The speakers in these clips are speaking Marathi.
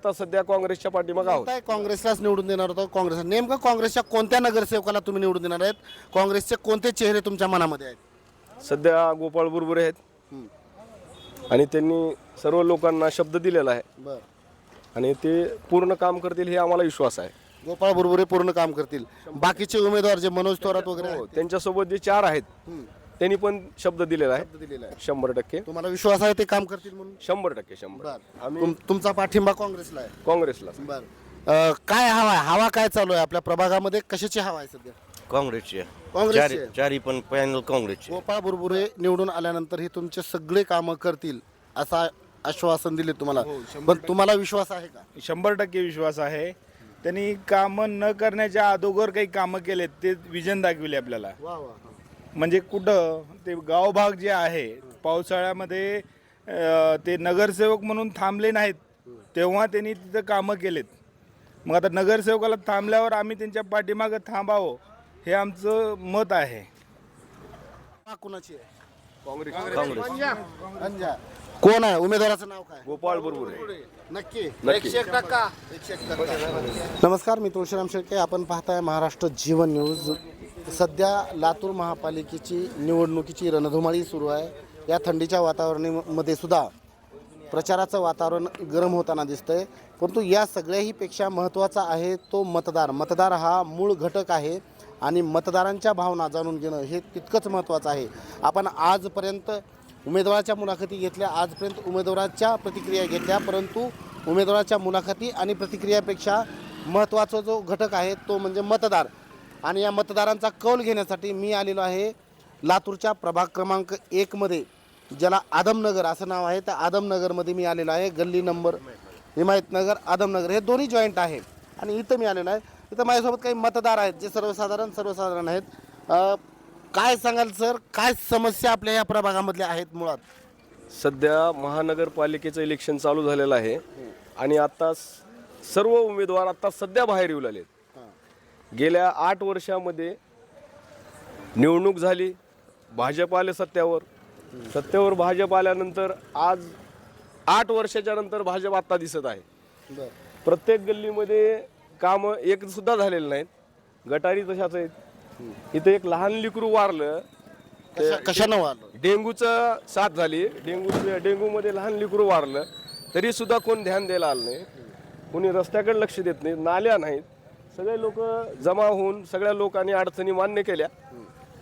आता सध्या काँग्रेसच्या पाठीमागे आहोत. काय काँग्रेसलाच निवडून देणार होतं? काँग्रेस नेमकं काँग्रेसच्या कोणत्या नगरसेवकाला तुम्ही निवडून देणार आहेत? काँग्रेसचे कोणते चेहरे तुमच्या मनामध्ये आहेत? सध्या गोपाळ बुरबुरे आहेत आणि त्यांनी सर्व लोकांना शब्द दिलेला आहे बर, आणि ते पूर्ण काम करतील हे आम्हाला विश्वास आहे. गोपाळ बुरबुरे पूर्ण काम करतील. बाकीचे उमेदवार जे मनोज थोरात वगैरे आहेत, त्यांच्यासोबत जे 4 आहेत त्यांनी पण शब्द दिलेला आहे दिलेला आहे. 100%. तुम्हाला विश्वास आहे ते काम करतील म्हणून? 100%. 100. बर, आम्ही तुमचा पाठिंबा काँग्रेसला आहे? काँग्रेसला. बर, काय हवा आहे? हवा काय चालू आहे आपल्या प्रभागामध्ये? कशाची हवा आहे सध्या? काँग्रेसचे काँग्रेसची. चारी पण पॅनल काँग्रेसचे. गोपाळ बुरबुरे निवडून आल्यानंतर हे तुमचे सगळे कामं करतील असं आश्वासन दिले तुम्हाला, पण तुम्हाला विश्वास आहे का? 100% विश्वास आहे. त्यांनी कामं न करण्याच्या अगोदर काही कामं केलेत ते विजन दाखविले आपल्याला. वा वा. म्हणजे कुठं ते गावभाग जे आहे पावसाळ्यामध्ये ते नगरसेवक म्हणून थांबले नाहीत तेव्हा त्यांनी तिथं कामं केलेत. मग आता नगरसेवकाला थांबल्यावर आम्ही त्यांच्या पाठीमागं थांबावं हे आमचं मत आहे. कुणाची आहे? काँग्रेस. अंजा. कोण आहे उमेदवाराचं नाव काय? गोपाळ बुरबुरे. नक्की नक्की. 101%. नमस्कार, मी तुळशीराम शेळके. आपण पाहताय महाराष्ट्र जीवन न्यूज. सध्या लातूर महापालिकेची निवडणुकीची रणधुमाळी सुरू आहे. या थंडीच्या वातावरणामध्ये सुद्धा प्रचाराचं वातावरण गरम होताना दिसतंय, परंतु या सगळ्याहीपेक्षा महत्त्वाचा आहे तो मतदार. मतदार हा मूळ घटक आहे आणि मतदारांच्या भावना जाणून घेणं हे तितकंच महत्त्वाचं आहे. आपण आजपर्यंत उमेदवाराच्या मुलाखती घेतल्या, आजपर्यंत उमेदवाराच्या प्रतिक्रिया घेतल्या, परंतु उमेदवाराच्या मुलाखती आणि प्रतिक्रियापेक्षा महत्त्वाचा जो घटक आहे तो म्हणजे मतदार. आणि या मतदारांचा कौल घेण्यासाठी मी आलेलो आहे लातूरच्या प्रभाग क्रमांक 1मध्ये, ज्याला आदमनगर असं नाव आहे. त्या आदमनगरमध्ये मी आलेलो आहे. गल्ली नंबर हिमायतनगर, आदमनगर हे दोन्ही जॉईंट आहे. आणि इथं मी आलेलो आहे. इथं माझ्यासोबत काही मतदार आहेत जे सर्वसाधारण आहेत. काय सांगाल सर, काय समस्या आपल्या या प्रभागामधल्या आहेत मुळात? सध्या महानगरपालिकेचं इलेक्शन चालू झालेलं आहे आणि आता सर्व उमेदवार आता सध्या बाहेर येऊ लागलेत. गेल्या 8 वर्षामध्ये निवडणूक झाली, भाजप आले सत्तेवर भाजप आल्यानंतर आज 8 वर्षाच्या नंतर भाजप आता दिसत आहे. प्रत्येक गल्लीमध्ये कामं एक सुद्धा झालेलं नाहीत. गटारी तशाच आहेत. इथं एक लहान लेकरू वारलं, कशानं वाढलं? डेंगूचं साथ झाली, डेंगूमध्ये लहान लेकरू वारलं तरी सुद्धा कोण ध्यान द्यायला आलं नाही. कोणी रस्त्याकडे लक्ष देत नाही, नाल्या नाहीत. सगळे लोक जमा होऊन सगळ्या लोकांनी अडचणी मान्य केल्या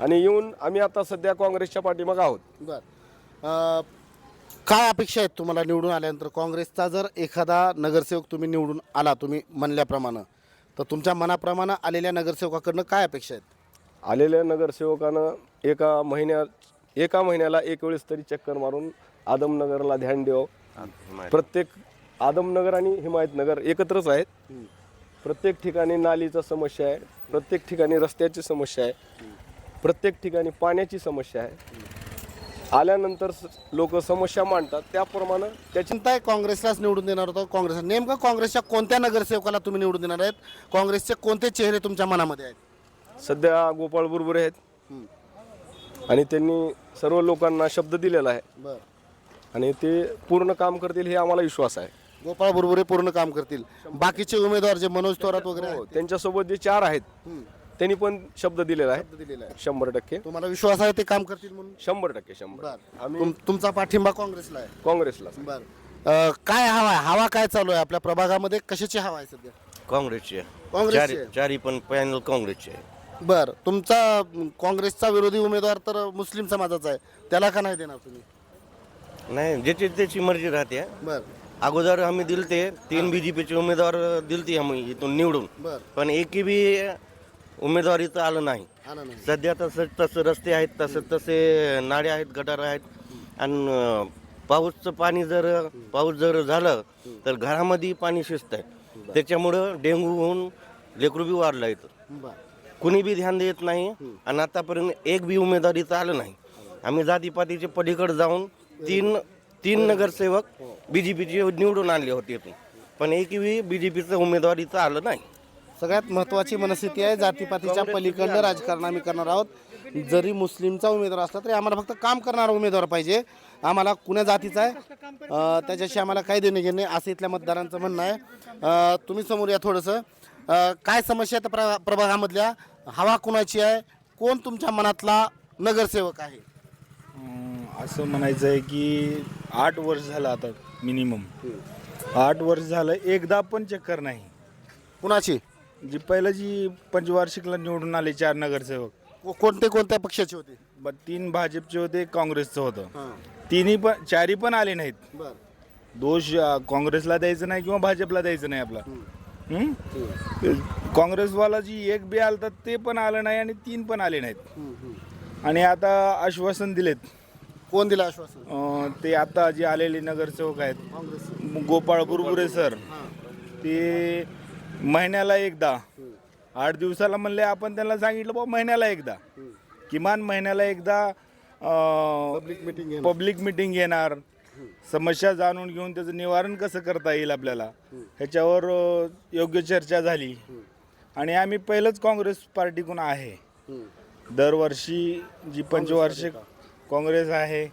आणि येऊन आम्ही आता सध्या काँग्रेसच्या पाठीमागे आहोत. बर, काय अपेक्षा आहेत तुम्हाला निवडून आल्यानंतर? काँग्रेसचा जर एखादा नगरसेवक तुम्ही निवडून आला, तुम्ही म्हणल्याप्रमाणे, तर तुमच्या मनाप्रमाणे आलेल्या नगरसेवकाकडनं काय अपेक्षा आहेत? आलेल्या नगरसेवकानं एका महिन्याला एक वेळेस तरी चक्कर मारून आदमनगरला ध्यान द्यावं. प्रत्येक आदमनगर आणि हिमायतनगर एकत्रच आहेत. प्रत्येक ठिकाणी नालीचा समस्या आहे, प्रत्येक ठिकाणी रस्त्याची समस्या आहे, प्रत्येक ठिकाणी पाण्याची समस्या आहे. आल्यानंतर लोक समस्या मांडतात त्याप्रमाणे चिंता काँग्रेसलाच निवडून देणार होतं? काँग्रेस नेमकं काँग्रेसच्या कोणत्या नगरसेवकाला तुम्ही निवडून देणार आहेत? काँग्रेसचे कोणते चेहरे तुमच्या मनामध्ये आहेत? सध्या गोपाळ बुरबुरे आहेत आणि त्यांनी सर्व लोकांना शब्द दिलेला आहे बर, आणि ते पूर्ण काम करतील हे आम्हाला विश्वास आहे. गोपाळ बुरबुरे पूर्ण काम करतील. बाकीचे उमेदवार जे मनोज थोरात वगैरे आहेत, त्यांच्यासोबत जे 4 आहेत त्यांनी पण शब्द दिलेला आहे दिलेला आहे. 100%. तुम्हाला विश्वास आहे ते काम करतील म्हणून? 100%. 100. बर, आम्ही तुमचा पाठिंबा काँग्रेसला आहे? काँग्रेसला. बर, काय हवा आहे? हवा काय चालू आहे आपल्या प्रभागामध्ये? कशाची हवा आहे सध्या? काँग्रेसचे काँग्रेसची. चारी पण पॅनल काँग्रेसचे. बर, तुमचा काँग्रेसचा विरोधी उमेदवार तर मुस्लिम समाजाचा आहे, त्याला का नाही देणार तुम्ही? नाही, ज्याची त्याची मर्जी राहते. बर अगोदर आम्ही दिलते 3 बीजेपीचे उमेदवार दिलते आम्ही इथून निवडून, बर, पण एकही बी उमेदवार इथं आलं नाही. आला नाही. सध्या तसं रस्ते आहेत, तसे नाळे आहेत, गटार आहेत. आणि पाऊस जर झालं तर घरामध्ये पाणी शिजत आहे. त्याच्यामुळं डेंग्यू होऊन लेकरू बी वाढलं इथं. बर, कुणी बी ध्यान देत नाही आणि आतापर्यंत एक बी उमेदवार इथं आलं नाही. आम्ही जातीपातीचे पलीकडे जाऊन तीन नगरसेवक बीजेपीचे निवडून आणले होते इथून, पण एकही बीजेपीचं उमेदवार इथं आलं नाही. सगळ्यात महत्त्वाची मनस्थिती आहे. जातीपातीच्या पलीकडलं राजकारण आम्ही करणार आहोत. जरी मुस्लिमचा उमेदवार असला तरी आम्हाला फक्त काम करणारा उमेदवार पाहिजे, आम्हाला कुण्या जातीचा आहे त्याच्याशी आम्हाला काही देणे घेणे असं इथल्या मतदारांचं म्हणणं आहे. तुम्ही समोर या थोडंसं. काय समस्या आहेत प्रभागामधल्या, हवा कुणाची आहे, कोण तुमच्या मनातला नगरसेवक आहे? असं म्हणायचं आहे की 8 वर्ष झालं आता मिनिमम 8 वर्ष झालं एकदा पण चक्कर नाही. कुणाची? जी पहिलं जी पंचवार्षिकला निवडून आले 4 नगरसेवक, कोणत्या पक्षाचे होते? 3 भाजपचे होते, एक काँग्रेसचं होतं. तिन्ही पण 4ही पण आले नाहीत. बरं. दोष काँग्रेसला द्यायचं नाही किंवा भाजपला द्यायचं नाही आपला. काँग्रेसवाला जी एक बी आलं तर ते पण आलं नाही आणि 3 पण आले नाहीत. आणि आता आश्वासन दिलेत. कोण दिलं आश्वासन? ते आता जे आलेले नगरसेवक आहेत गोपाळ बुरबुरे सर, ते महिन्याला एकदा 8 दिवसाला म्हणले, आपण त्यांना सांगितलं बाबा महिन्याला एकदा, किमान महिन्याला एकदा पब्लिक मिटिंग घेणार, समस्या जाणून घेऊन त्याचं निवारण कसं करता येईल आपल्याला ह्याच्यावर योग्य चर्चा झाली. आणि आम्ही पहिलंच काँग्रेस पार्टीकडून आहे. दरवर्षी जी पंचवार्षिक काँग्रेस आहे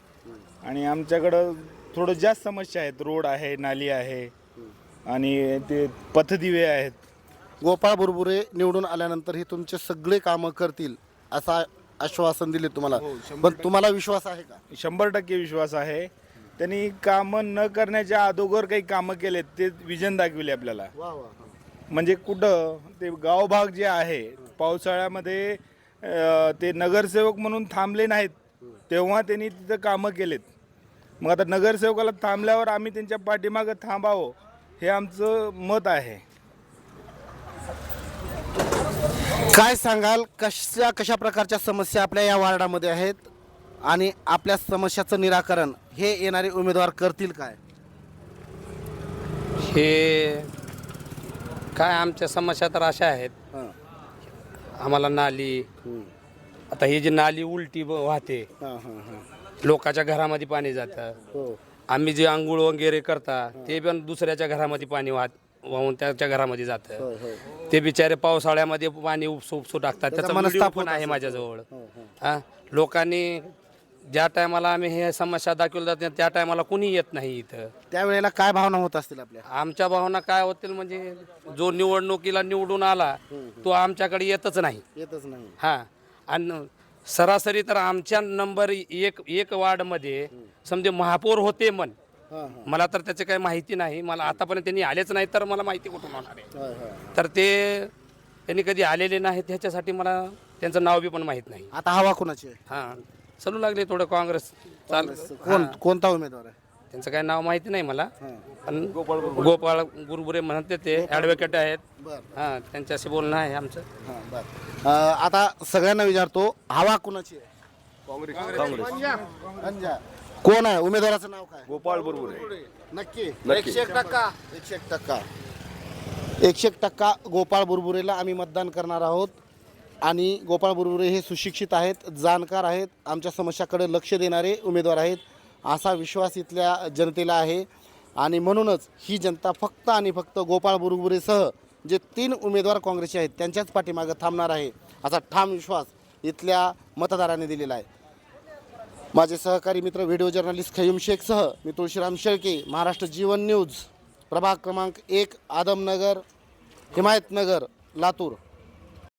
आणि आमच्याकडं थोडं जास्त समस्या आहेत. रोड आहे, नाली आहे आणि ते पथदिवे आहेत. गोपाळ बुरबुरे निवडून आल्यानंतर हे तुमचे सगळे कामं करतील असं आश्वासन दिले तुम्हाला, पण तुम्हाला विश्वास आहे का? 100% विश्वास आहे. त्यांनी कामं न करण्याच्या अगोदर काही कामं केलेत, ते विजन दाखविले आपल्याला. म्हणजे कुठं ते गावभाग जे आहे पावसाळ्यामध्ये ते नगरसेवक म्हणून थांबले नाहीत, तेव्हा त्यांनी तिथं कामं केलेत. मग आता नगरसेवकाला थांबल्यावर आम्ही त्यांच्या पाठीमागं थांबावं हे आमचं मत आहे. काय सांगाल, कशा प्रकारच्या समस्या आपल्या या वार्डामध्ये आहेत आणि आपल्या समस्याचं निराकरण हे येणारे उमेदवार करतील काय? हे काय आमच्या समस्या तर अशा आहेत. आम्हाला नाली, आता ही जी नाली उलटी वाहते, लोकांच्या घरामध्ये पाणी जातं. आम्ही जे आंघोळ वगैरे करता ते पण दुसऱ्याच्या घरामध्ये पाणी वाहून त्याच्या घरामध्ये जातं. ते बिचारे पावसाळ्यामध्ये पाणी उपसू टाकतात. त्याचा व्हिडिओ पण आहे माझ्याजवळ. लोकांनी ज्या टायमाला आम्ही हे समस्या दाखवल्या जातात त्या टायमाला कोणी येत नाही इथं. त्यावेळेला काय भावना होत असतील आपल्या? आमच्या भावना काय होतील म्हणजे जो निवडणुकीला निवडून आला तो आमच्याकडे येतच नाही. हां, आणि सरासरी तर आमच्या नंबर एक वार्डमध्ये समजे महापौर होते मला तर त्याची काही माहिती नाही. मला आतापर्यंत त्यांनी आलेच नाही तर मला माहिती कुठून होणार आहे? तर ते त्यांनी कधी आलेले नाहीत ह्याच्यासाठी मला त्यांचं नाव बी पण माहीत नाही. आता हवा कुणाची आहे? हां, चालू लागले थोडं काँग्रेस कोणता उमेदवार आहे? त्यांचं काही नाव माहिती नाही मला, पण गोपाळ गुरुबुरे म्हणते ते ॲडव्होकेट आहेत. हां, त्यांच्याशी बोलणं आहे आमचं. आता सगळ्यांना विचारतो, हवा कुणाची आहे? काँग्रेस. कोण आहे उमेदवाराचं नाव काय? गोपाळ बुरबुरे. नक्की? 101%. 101% गोपाळ बुरबुरेला आम्ही मतदान करणार आहोत. आणि गोपाळ बुरबुरे हे सुशिक्षित आहेत, जाणकार आहेत, आमच्या समस्याकडे लक्ष देणारे उमेदवार आहेत असा विश्वास इथल्या जनतेला आहे. आणि म्हणूनच ही जनता फक्त आणि फक्त गोपाळ बुरबुरेसह जे 3 उमेदवार काँग्रेसचे आहेत त्यांच्याच पाठीमागं थांबणार आहे असा ठाम विश्वास इथल्या मतदारांनी दिलेला आहे. माझे सहकारी मित्र व्हिडिओ जर्नलिस्ट खयूम शेखसह मी तुळशीराम शेळके, महाराष्ट्र जीवन न्यूज, प्रभाग क्रमांक 1, आदमनगर, हिमायतनगर, लातूर.